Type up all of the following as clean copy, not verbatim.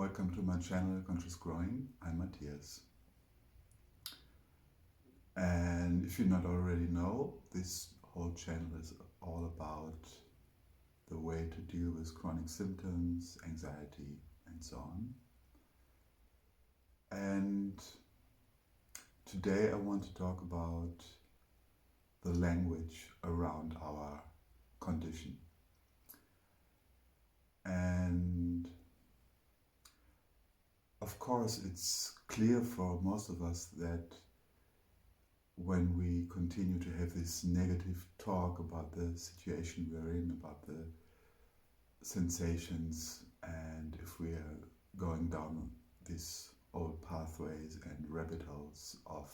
Welcome to my channel Conscious Growing. I'm Matthias. And if you not already know, this whole channel is all about the way to deal with chronic symptoms, anxiety, and so on. And today I want to talk about the language around our condition. And of course, it's clear for most of us that when we continue to have this negative talk about the situation we're in, about the sensations, and if we are going down these old pathways and rabbit holes of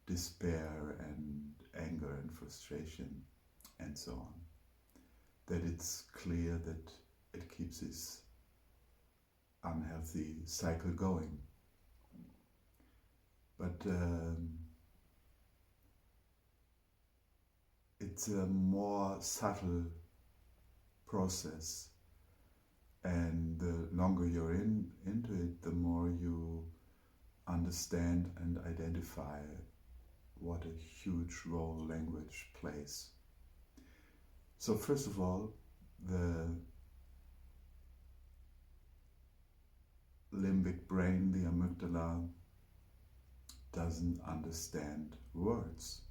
despair and anger and frustration and so on, that it's clear that it keeps this unhealthy cycle going. But it's a more subtle process, and the longer you're into it, the more you understand and identify what a huge role language plays. So first of all, the limbic brain, the amygdala, doesn't understand words.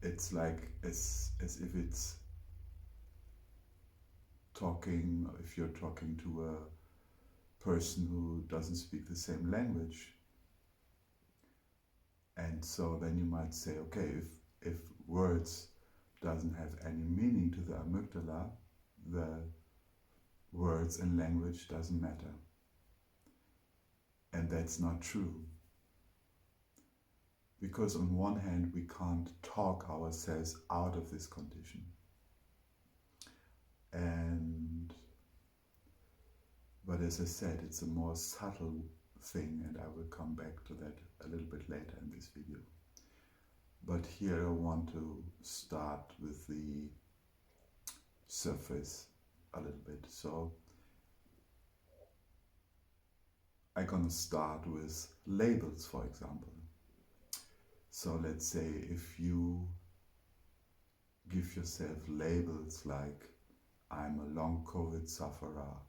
It's like as if it's talking, if you're talking to a person who doesn't speak the same language. And so then you might say, okay, if words doesn't have any meaning to the amygdala, the words and language doesn't matter. And that's not true. Because on one hand, we can't talk ourselves out of this condition. But as I said, it's a more subtle thing, and I will come back to that a little bit later in this video. But here I want to start with the surface a little bit. So I'm gonna start with labels, for example. So let's say if you give yourself labels like I'm a long COVID sufferer,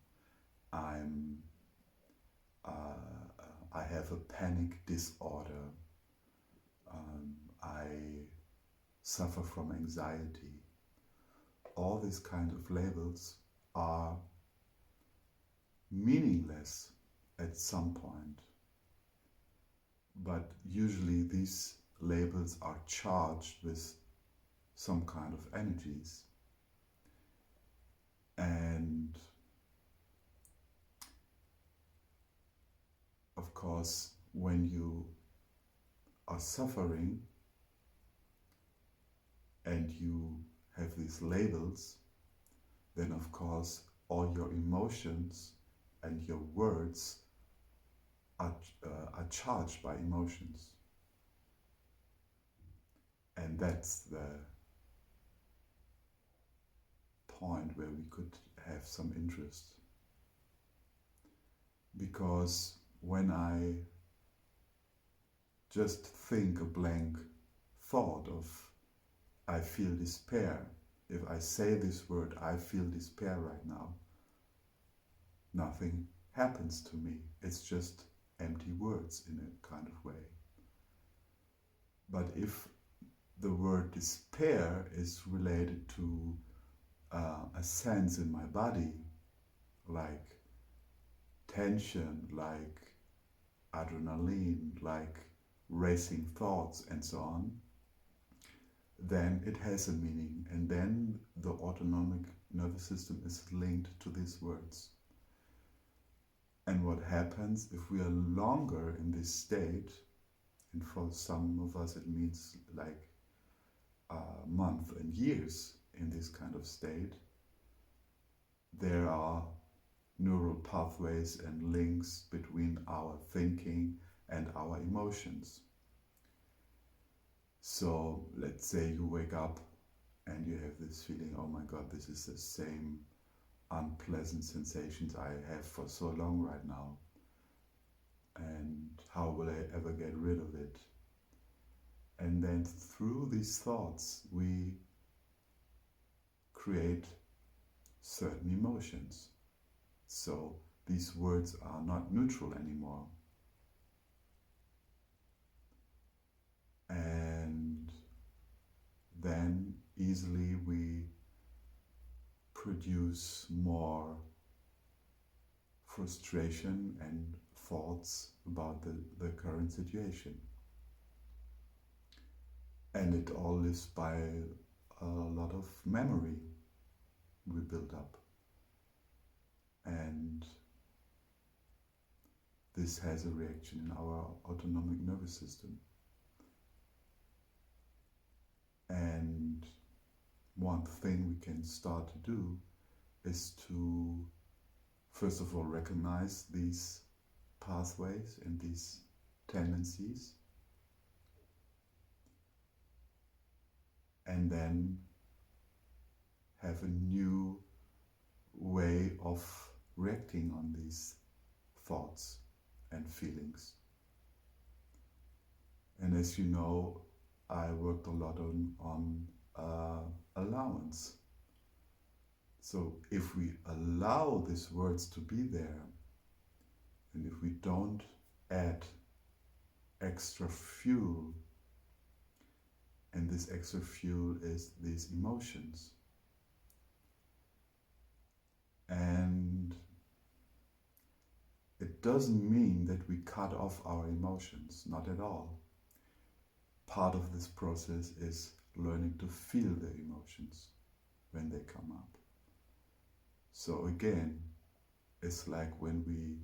I have a panic disorder, I suffer from anxiety. All these kind of labels are meaningless at some point. But usually these labels are charged with some kind of energies. And of course, when you are suffering and you have these labels, then of course all your emotions and your words are charged by emotions. And that's the point where we could have some interest. Because when I just think a blank thought of I feel despair, if I say this word, I feel despair right now, nothing happens to me. It's just empty words in a kind of way. But if the word despair is related to a sense in my body, like tension, like adrenaline, like racing thoughts and so on, then it has a meaning, and then the autonomic nervous system is linked to these words. And what happens if we are longer in this state, and for some of us it means like months and years in this kind of state, there are neural pathways and links between our thinking and our emotions. So let's say you wake up and you have this feeling, oh my God, this is the same unpleasant sensations I have for so long right now, and how will I ever get rid of it? And then through these thoughts we create certain emotions. So these words are not neutral anymore. And then easily we produce more frustration and thoughts about the current situation. And it all lives by a lot of memory we build up. And this has a reaction in our autonomic nervous system. And one thing we can start to do is to, first of all, recognize these pathways and these tendencies, and then have a new way of reacting on these thoughts and feelings. And as you know, I worked a lot on allowance. So if we allow these words to be there, and if we don't add extra fuel, and this extra fuel is these emotions, and it doesn't mean that we cut off our emotions, not at all. Part of this process is learning to feel the emotions when they come up. So again, it's like when we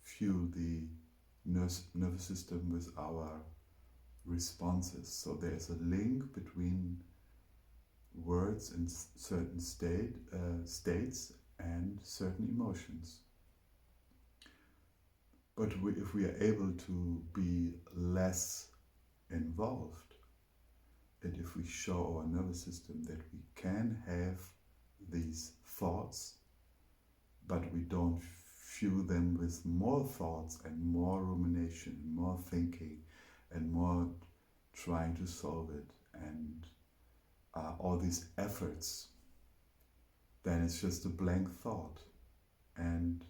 fuel the nervous system with our responses. So there's a link between words in certain states and certain emotions. But if we are able to be less involved, and if we show our nervous system that we can have these thoughts, but we don't fuel them with more thoughts and more rumination, more thinking, and more trying to solve it, and all these efforts, then it's just a blank thought, and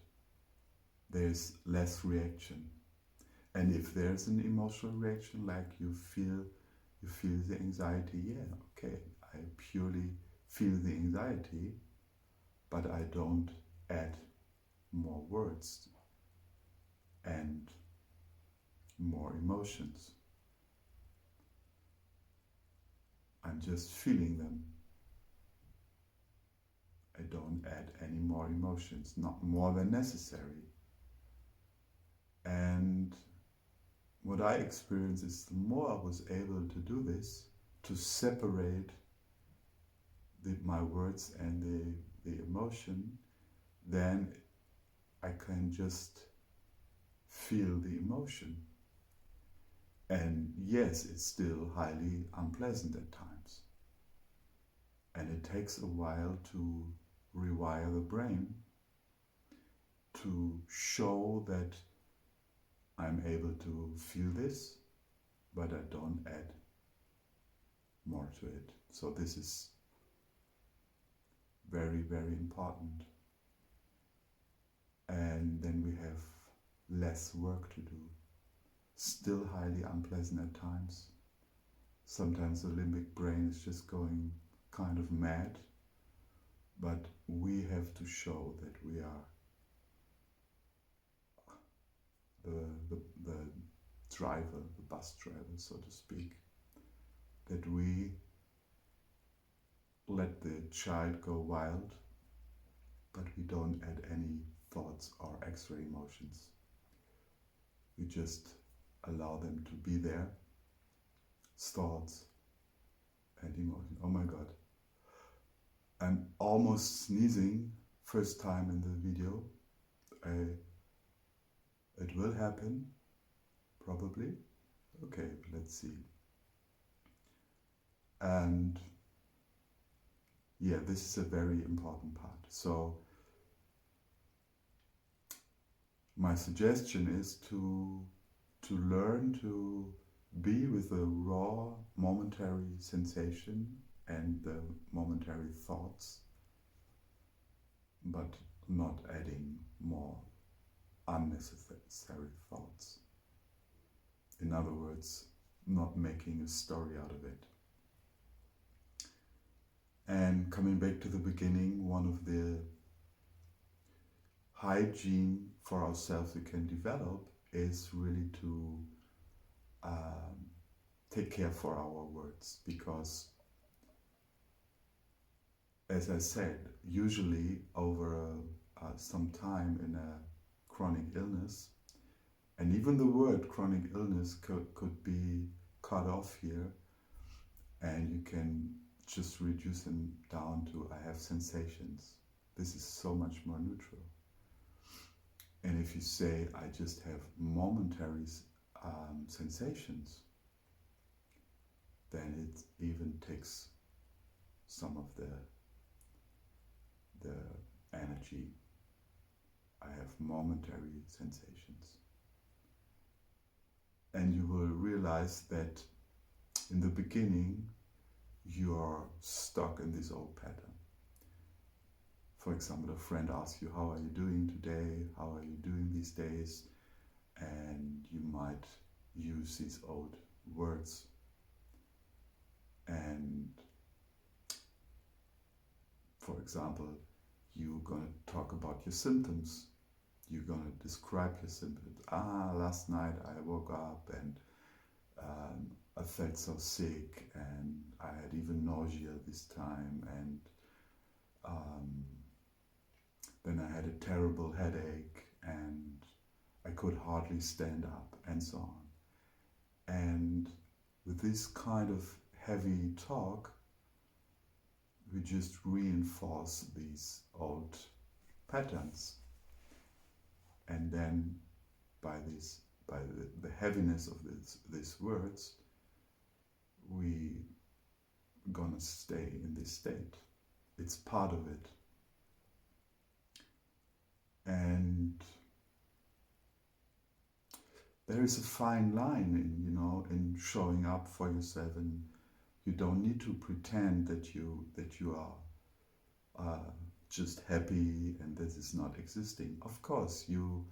there's less reaction. And if there's an emotional reaction, like you feel the anxiety, yeah, okay, I purely feel the anxiety, but I don't add more words and more emotions. I'm just feeling them. I don't add any more emotions, not more than necessary. And what I experienced is the more I was able to do this, to separate my words and the emotion, then I can just feel the emotion. And yes, it's still highly unpleasant at times. And it takes a while to rewire the brain to show that I'm able to feel this, but I don't add more to it. So this is very, very important. And then we have less work to do. Still highly unpleasant at times. Sometimes the limbic brain is just going kind of mad, but we have to show that we are the driver, the bus driver, so to speak, that we let the child go wild, but we don't add any thoughts or extra emotions. We just allow them to be there, thoughts and emotions. Oh my God, I'm almost sneezing, first time in the video. It will happen, probably. Okay, let's see. And yeah, this is a very important part. So my suggestion is to learn to be with the raw momentary sensation and the momentary thoughts, but not adding more unnecessary thoughts. In other words, not making a story out of it. And coming back to the beginning, one of the hygiene for ourselves we can develop is really to take care for our words, because as I said, usually over some time in a chronic illness, and even the word chronic illness could be cut off here, and you can just reduce them down to I have sensations. This is so much more neutral. And if you say I just have momentary sensations, then it even takes some of the energy. I have momentary sensations. And you will realize that in the beginning you are stuck in this old pattern. For example, a friend asks you, how are you doing today? How are you doing these days? And you might use these old words. And for example, you're going to talk about your symptoms. You're going to describe your symptoms. Last night I woke up and I felt so sick, and I had even nausea this time, and then I had a terrible headache, and I could hardly stand up, and so on. And with this kind of heavy talk, we just reinforce these old patterns. And then by the heaviness of these words, we gonna stay in this state. It's part of it. And there is a fine line in showing up for yourself, and you don't need to pretend that you are just happy and this is not existing. Of course, you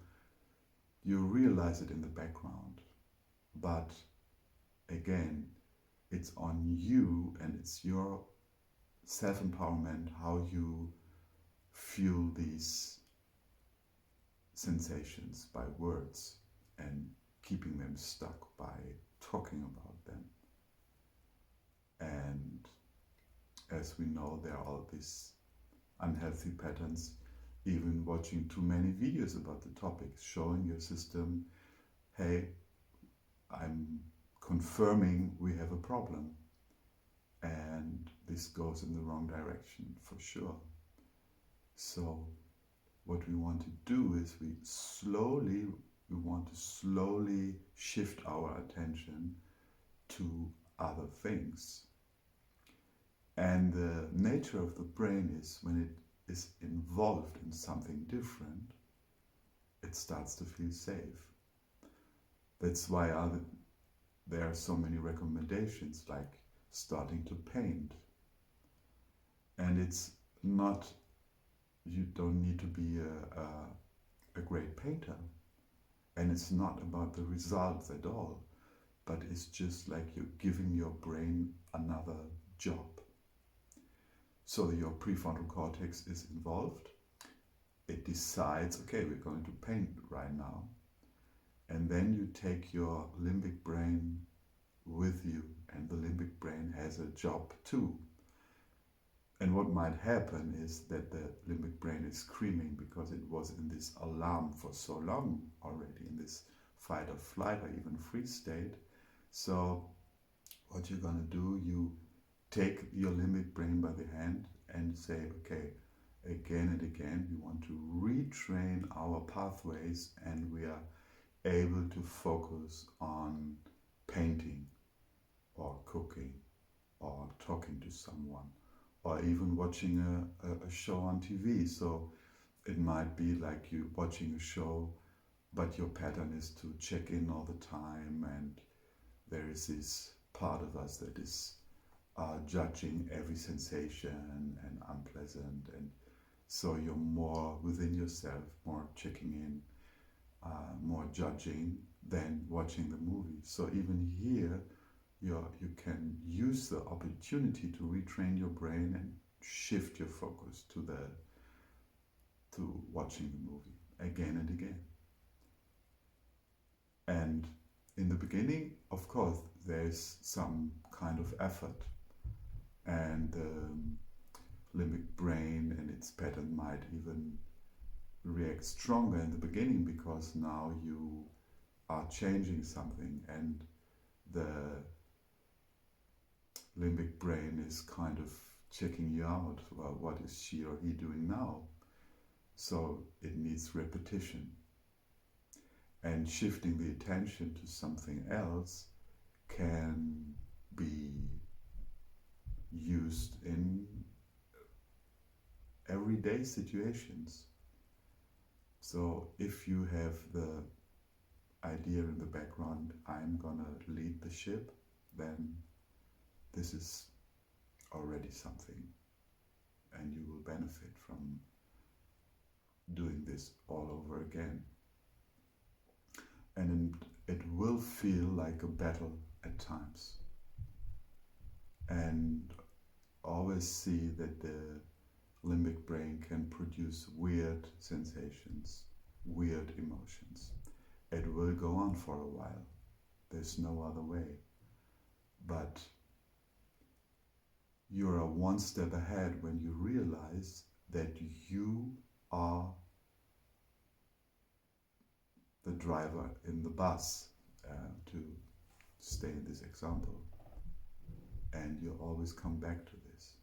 realize it in the background, but again, it's on you, and it's your self-empowerment how you fuel these sensations by words and keeping them stuck by talking about them. And as we know, there are all these unhealthy patterns, even watching too many videos about the topic, showing your system, hey, I'm confirming we have a problem, and this goes in the wrong direction for sure. So what we want to do is we want to slowly shift our attention to other things. And the nature of the brain is when it is involved in something different, it starts to feel safe. That's why there are so many recommendations, like starting to paint. And it's not, you don't need to be a great painter. And it's not about the results at all, but it's just like you're giving your brain another job. So your prefrontal cortex is involved. It decides, okay, we're going to paint right now. And then you take your limbic brain with you, and the limbic brain has a job too. And what might happen is that the limbic brain is screaming because it was in this alarm for so long already, in this fight or flight or even freeze state. So what you're going to do, you take your limbic brain by the hand and say, okay, again and again, we want to retrain our pathways, and we are able to focus on painting or cooking or talking to someone or even watching a show on TV. So it might be like you watching a show, but your pattern is to check in all the time, and there is this part of us that is judging every sensation and unpleasant, and so you're more within yourself, more checking in, more judging than watching the movie. So even here, you can use the opportunity to retrain your brain and shift your focus to watching the movie again and again. And in the beginning, of course, there's some kind of effort, and limbic brain and its pattern might even react stronger in the beginning because now you are changing something, and the limbic brain is kind of checking you out. Well, what is she or he doing now? So it needs repetition. And shifting the attention to something else can be used in everyday situations. So if you have the idea in the background, I'm gonna lead the ship, then this is already something, and you will benefit from doing this all over again. And it will feel like a battle at times. And always see that the limbic brain can produce weird sensations, weird emotions. It will go on for a while. There's no other way. But you're one step ahead when you realize that you are the driver in the bus, to stay in this example. And you always come back to this.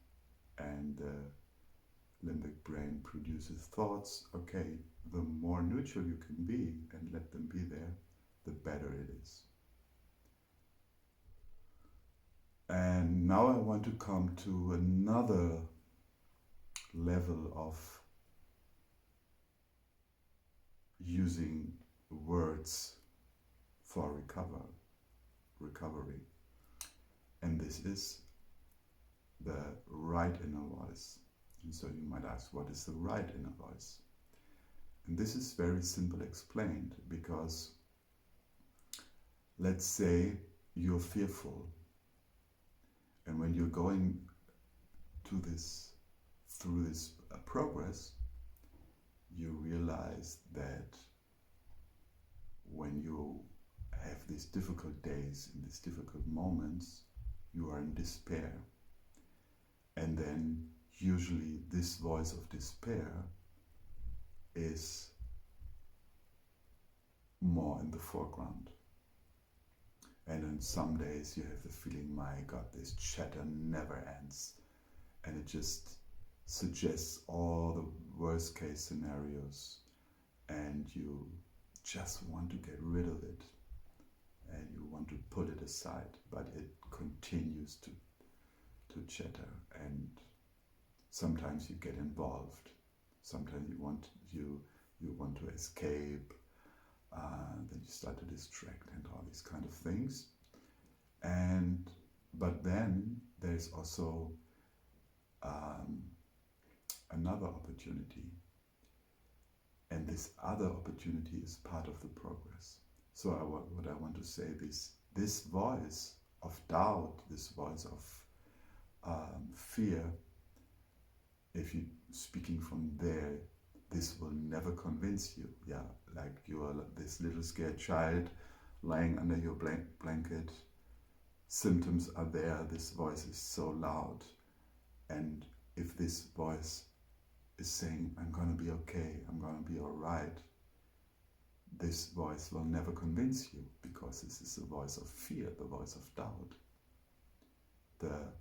And the limbic brain produces thoughts. Okay, the more neutral you can be and let them be there, the better it is. And now I want to come to another level of using words for recovery. And this is the right inner voice. And so you might ask, what is the right inner voice? And this is very simple explained, because let's say you're fearful, and when you're going through this progress, you realize that when you have these difficult days and these difficult moments, you are in despair. And then usually this voice of despair is more in the foreground. And on some days you have the feeling, my God, this chatter never ends. And it just suggests all the worst case scenarios, and you just want to get rid of it, and you want to put it aside, but it continues to chatter, and sometimes you get involved, sometimes you want to escape, then you start to distract and all these kind of things. But then there's also another opportunity, and this other opportunity is part of the progress. So what I want to say, this voice of doubt, this voice of fear, if you're speaking from there, this will never convince you. Yeah, like you are this little scared child lying under your blanket. Symptoms are there. This voice is so loud. And if this voice is saying, I'm going to be okay, I'm going to be all right, this voice will never convince you, because this is the voice of fear, the voice of doubt. The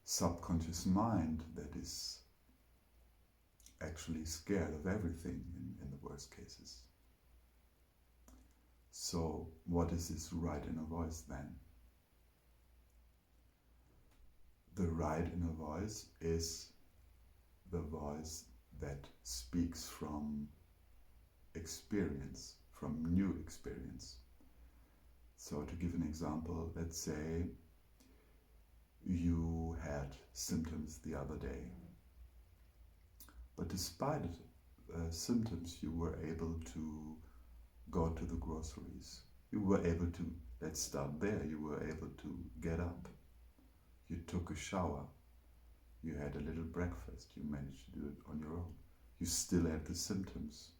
subconscious mind that is actually scared of everything in the worst cases. So what is this right inner voice then? the right inner voice is the voice that speaks from experience, from new experience. So to give an example, let's say you had symptoms the other day, but despite symptoms, you were able to go to the groceries. You were able to, let's start there, you were able to get up. You took a shower. You had a little breakfast. You managed to do it on your own. You still had the symptoms,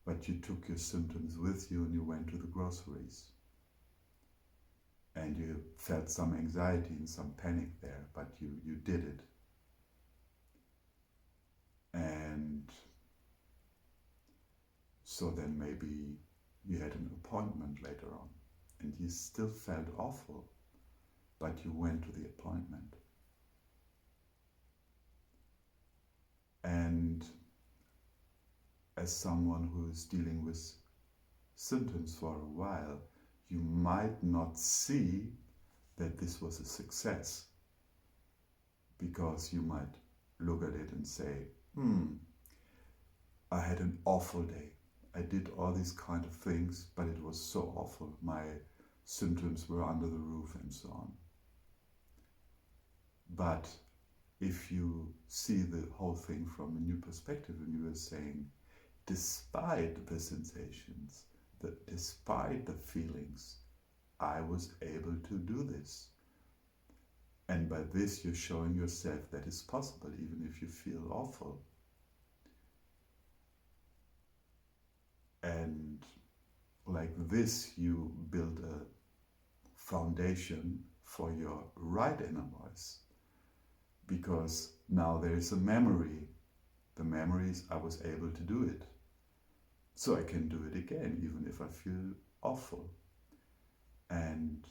but you took your symptoms with you and you went to the groceries. And you felt some anxiety and some panic there, but you did it. And so then maybe you had an appointment later on and you still felt awful, but you went to the appointment. And as someone who is dealing with symptoms for a while, you might not see that this was a success, because you might look at it and say, I had an awful day. I did all these kind of things, but it was so awful. My symptoms were under the roof and so on. But if you see the whole thing from a new perspective and you are saying, despite the sensations, despite the feelings, I was able to do this. And by this you're showing yourself that it's possible, even if you feel awful. And like this you build a foundation for your right inner voice. Because now there is a memory. The memory is I was able to do it. So I can do it again, even if I feel awful. And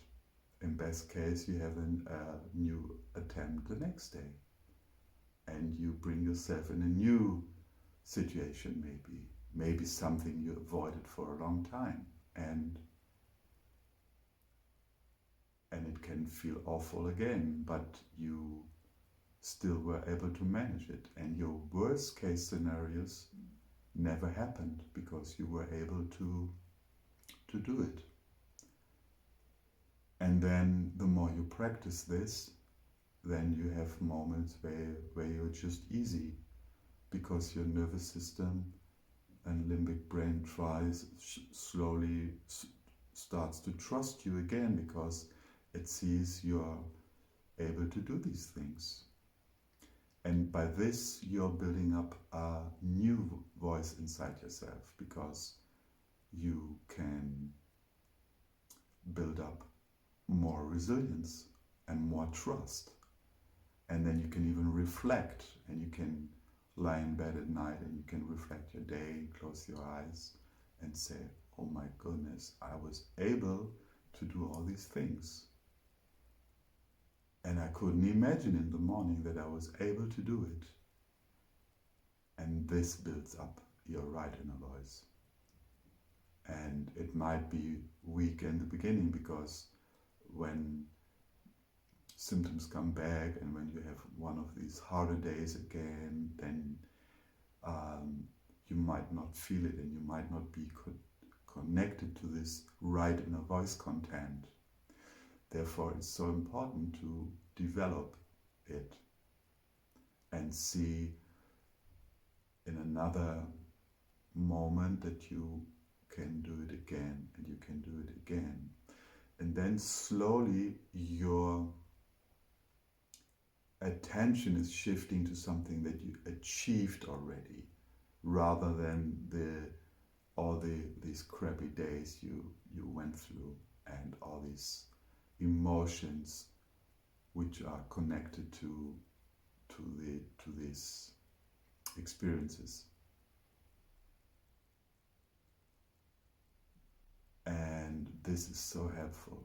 in best case, you have a new attempt the next day. And you bring yourself in a new situation maybe. Maybe something you avoided for a long time. And it can feel awful again, but you still were able to manage it. And your worst case scenarios never happened because you were able to do it. And then the more you practice this, then you have moments where you're just easy, because your nervous system and limbic brain slowly starts to trust you again, because it sees you're able to do these things. And by this, you're building up a new voice inside yourself, because you can build up more resilience and more trust. And then you can even reflect, and you can lie in bed at night and you can reflect your day, close your eyes and say, oh my goodness, I was able to do all these things. And I couldn't imagine in the morning that I was able to do it. And this builds up your right inner voice. And it might be weak in the beginning, because when symptoms come back and when you have one of these harder days again, then you might not feel it and you might not be connected to this right inner voice content. Therefore, it's so important to develop it and see in another moment that you can do it again and you can do it again. And then slowly your attention is shifting to something that you achieved already, rather than these crappy days you went through and all these emotions which are connected to these experiences. And this is so helpful.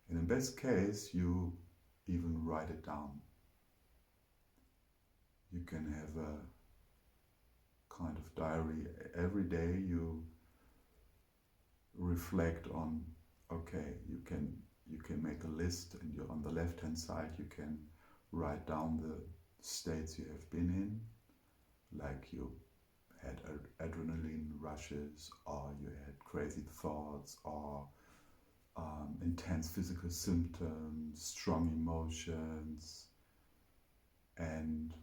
And in best case, you even write it down. You can have a kind of diary. Every day you reflect on, okay, you can make a list, and you're on the left hand side you can write down the states you have been in, like you had adrenaline rushes, or you had crazy thoughts, or intense physical symptoms, strong emotions. And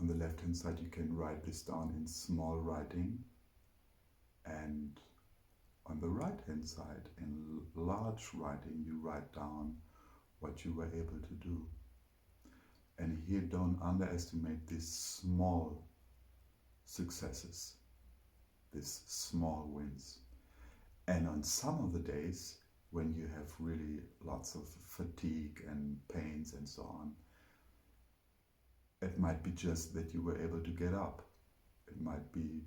on the left hand side you can write this down in small writing, and on the right hand side in large writing you write down what you were able to do. And here, don't underestimate these small successes, these small wins. And on some of the days when you have really lots of fatigue and pains and so on, it might be just that you were able to get up. It might be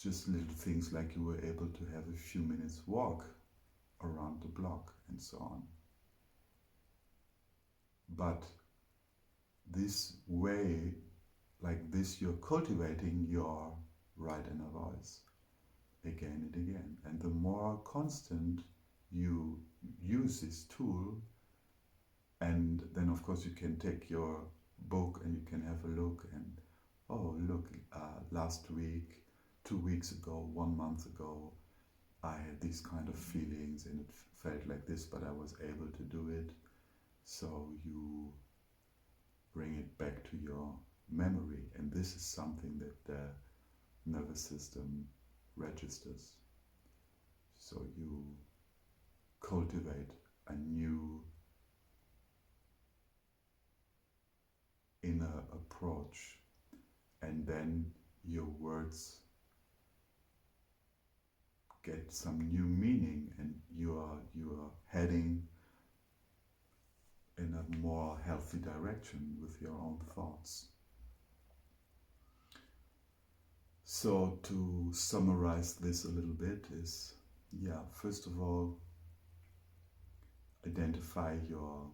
just little things like you were able to have a few minutes walk around the block and so on. But this way, like this, you're cultivating your right inner voice again and again. And the more constant you use this tool, and then of course you can take your book and you can have a look and, oh look, last week, 2 weeks ago, 1 month ago, I had these kind of feelings and it felt like this, but I was able to do it. So you bring it back to your memory, and this is something that the nervous system registers. So you cultivate a new inner approach, and then your words get some new meaning, and you are heading in a more healthy direction with your own thoughts. So to summarize this a little bit is, first of all, identify your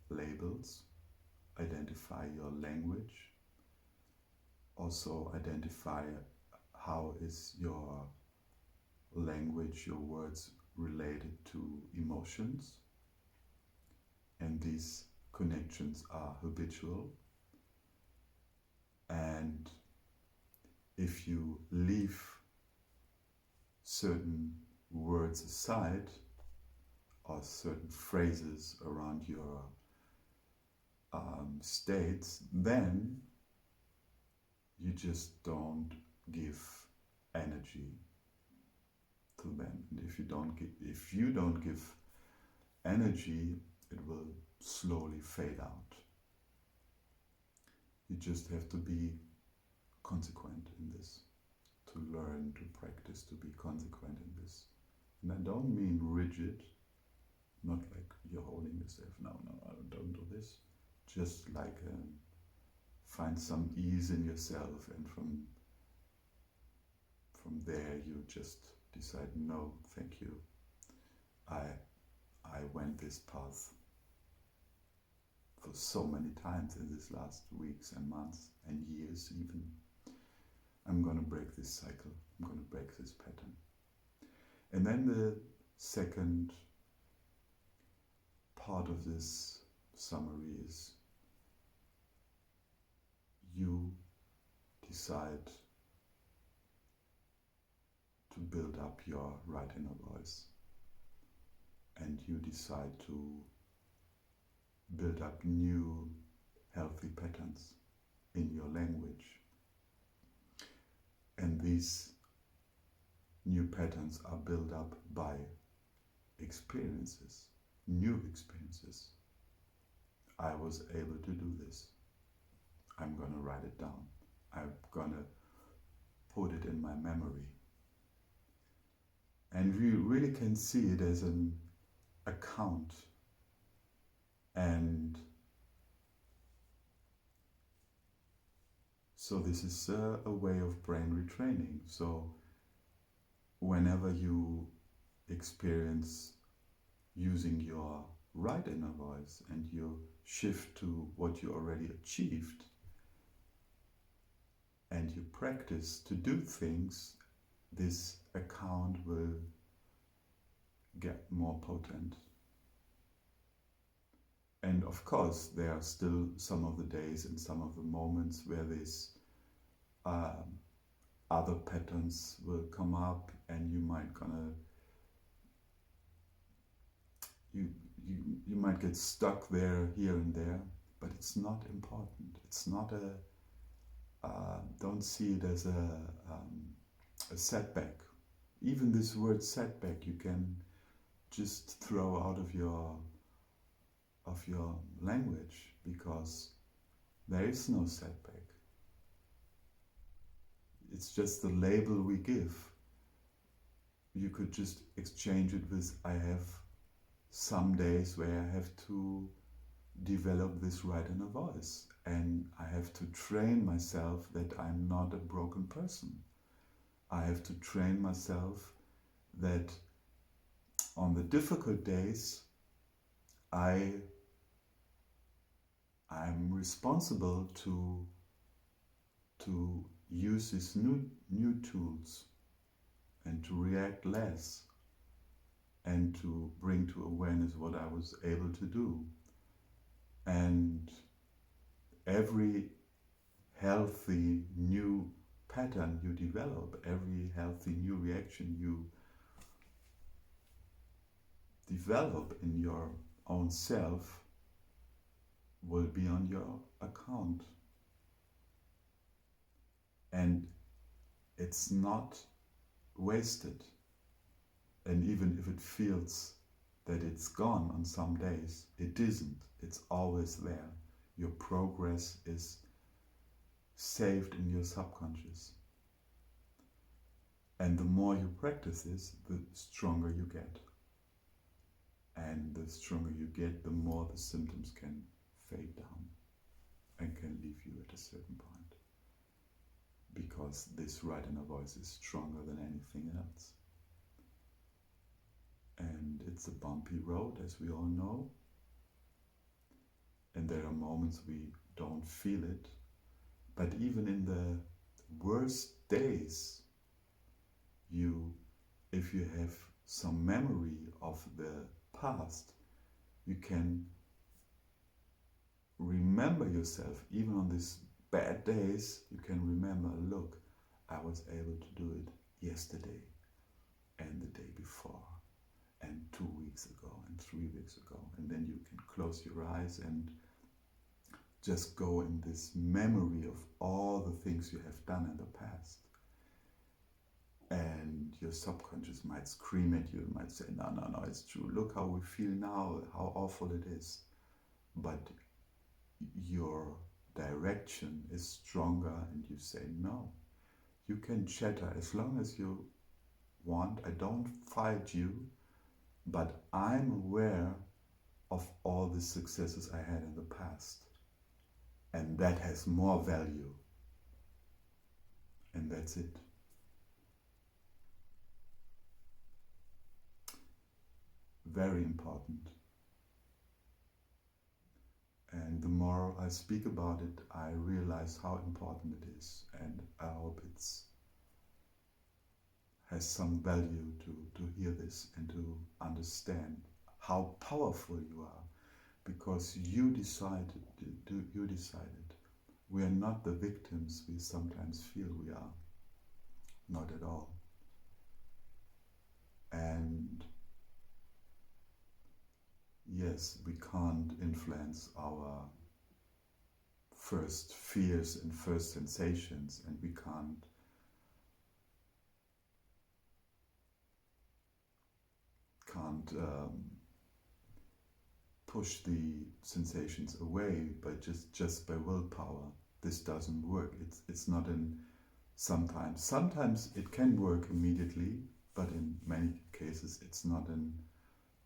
labels, identify your language, also identify how is your language, your words related to emotions, and these connections are habitual. And if you leave certain words aside, or certain phrases around your states, then you just don't give energy to them. And if you don't give energy, it will slowly fade out. You just have to be consequent in this, to learn, to practice, to be consequent in this. And I don't mean rigid, not like you're holding yourself, no, don't do this. Just like find some ease in yourself, and from there you just decide, no, thank you. I went this path for so many times in these last weeks and months and years even. I'm going to break this cycle. I'm going to break this pattern. And then the second part of this summary is you decide to build up your right inner voice, and you decide to build up new healthy patterns in your language. And these new patterns are built up by experiences, new experiences. I was able to do this. I'm going to write it down. I'm going to put it in my memory. And you really can see it as an account. And so this is a way of brain retraining. So whenever you experience using your right inner voice and you shift to what you already achieved, and you practice to do things, this account will get more potent. And of course, there are still some of the days and some of the moments where these um, other patterns will come up, and you might you, you might get stuck there, here and there, but it's not important. It's not don't see it as a setback. Even this word setback, you can just throw out of your language, because there is no setback. It's just the label we give. You could just exchange it with, I have some days where I have to develop this right inner voice, and I have to train myself that I'm not a broken person. I have to train myself that on the difficult days I'm responsible to use these new tools and to react less and to bring to awareness what I was able to do. And every healthy new pattern you develop, every healthy new reaction you develop in your own self will be on your account. And it's not wasted. And even if it feels that it's gone on some days, it isn't. It's always there. Your progress is saved in your subconscious. And the more you practice this, the stronger you get. And the stronger you get, the more the symptoms can fade down and can leave you at a certain point. Because this right inner voice is stronger than anything else. And it's a bumpy road, as we all know. And there are moments we don't feel it. But even in the worst days, if you have some memory of the past, you can remember yourself. Even on these bad days, you can remember, look, I was able to do it yesterday and the day before and 2 weeks ago and 3 weeks ago. And then you can close your eyes and just go in this memory of all the things you have done in the past. And your subconscious might scream at you, might say, no, no, no, it's true. Look how we feel now, how awful it is. But your direction is stronger, and you say, no. You can chatter as long as you want. I don't fight you, but I'm aware of all the successes I had in the past. And that has more value. And that's it. Very important. And the more I speak about it, I realize how important it is. And I hope it has some value to hear this and to understand how powerful you are. Because you decided. We are not the victims we sometimes feel we are. Not at all. And yes, we can't influence our first fears and first sensations, and we can't push the sensations away by just by willpower. This doesn't work. It's not in sometimes. Sometimes it can work immediately, but in many cases it's not an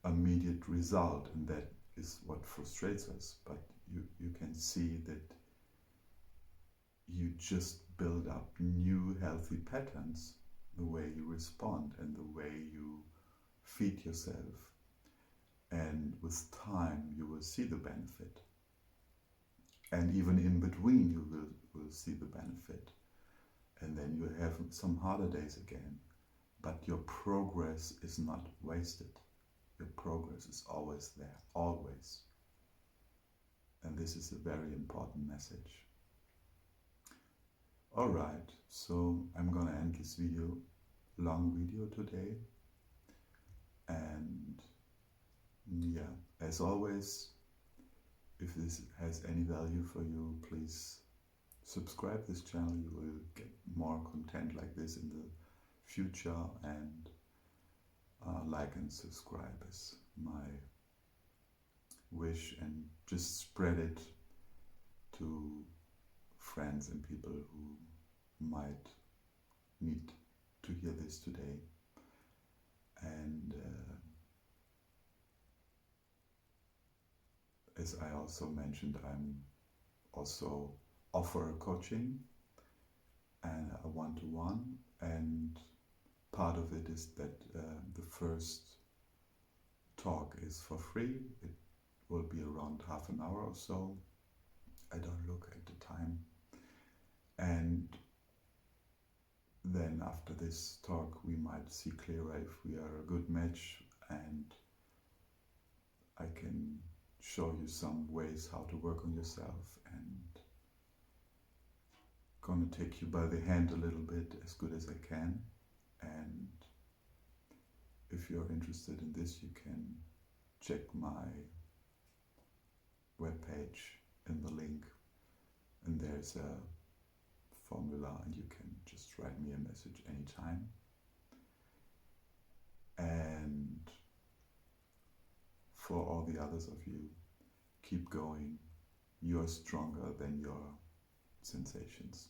immediate result, and that is what frustrates us. But you can see that you just build up new healthy patterns, the way you respond and the way you feed yourself. And with time you will see the benefit. And even in between you will see the benefit. And then you have some harder days again. But your progress is not wasted. Your progress is always there, always. And this is a very important message. Alright, so I'm gonna end this video, long video today. And yeah, as always, if this has any value for you, please subscribe this channel. You will get more content like this in the future, and like and subscribe is my wish, and just spread it to friends and people who might need to hear this today. And as I also mentioned, I'm also offer coaching and a one-to-one, and part of it is that the first talk is for free. It will be around half an hour or so. I don't look at the time. And then after this talk we might see clearer if we are a good match, and I can show you some ways how to work on yourself, and gonna take you by the hand a little bit as good as I can. And if you're interested in this, you can check my webpage in the link, and there's a formula, and you can just write me a message anytime. And for all the others of you, keep going. You're stronger than your sensations.